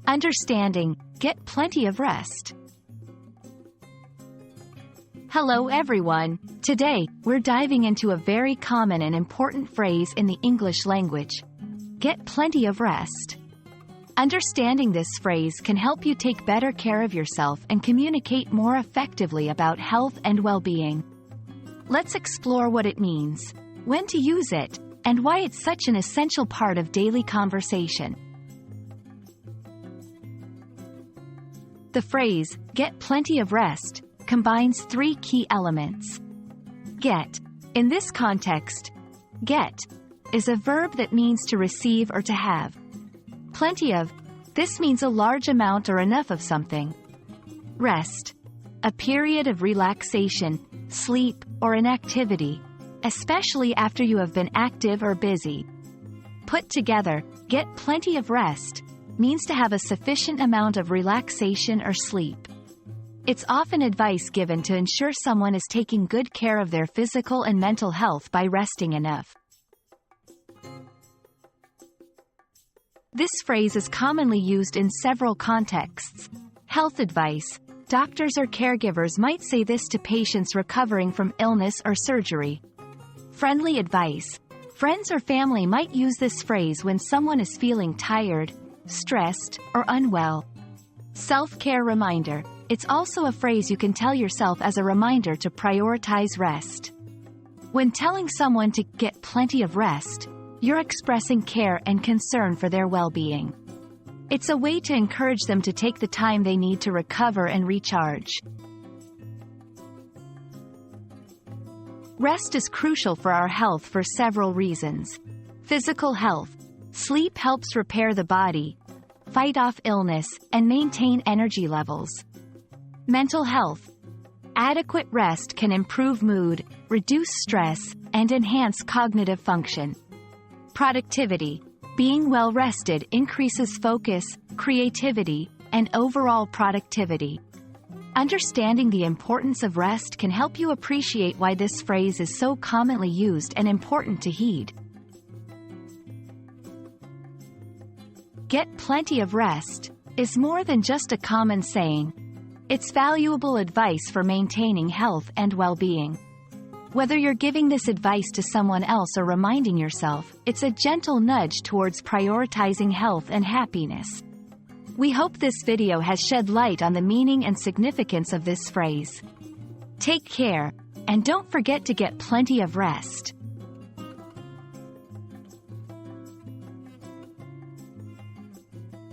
Understanding, get plenty of rest. Hello everyone. Today, we're diving into a very common and important phrase in the English language. Get plenty of rest. Understanding this phrase can help you take better care of yourself and communicate more effectively about health and well-being. Let's explore what it means, when to use it, and why it's such an essential part of daily conversation. The phrase, get plenty of rest, combines three key elements. Get. In this context, get is a verb that means to receive or to have. Plenty of. This means a large amount or enough of something. Rest. A period of relaxation, sleep, or inactivity, especially after you have been active or busy. Put together, get plenty of rest means to have a sufficient amount of relaxation or sleep. It's often advice given to ensure someone is taking good care of their physical and mental health by resting enough. This phrase is commonly used in several contexts. Health advice. Doctors or caregivers might say this to patients recovering from illness or surgery. Friendly advice. Friends or family might use this phrase when someone is feeling tired, stressed, or unwell. Self-care reminder. It's also a phrase you can tell yourself as a reminder to prioritize rest. When telling someone to get plenty of rest, you're expressing care and concern for their well-being. It's a way to encourage them to take the time they need to recover and recharge. Rest is crucial for our health for several reasons. Physical health. Sleep helps repair the body, fight off illness, and maintain energy levels. Mental health. Adequate rest can improve mood, reduce stress, and enhance cognitive function. Productivity. Being well rested increases focus, creativity, and overall productivity. Understanding the importance of rest can help you appreciate why this phrase is so commonly used and important to heed. Get plenty of rest is more than just a common saying. It's valuable advice for maintaining health and well-being. Whether you're giving this advice to someone else or reminding yourself, it's a gentle nudge towards prioritizing health and happiness. We hope this video has shed light on the meaning and significance of this phrase. Take care, and don't forget to get plenty of rest.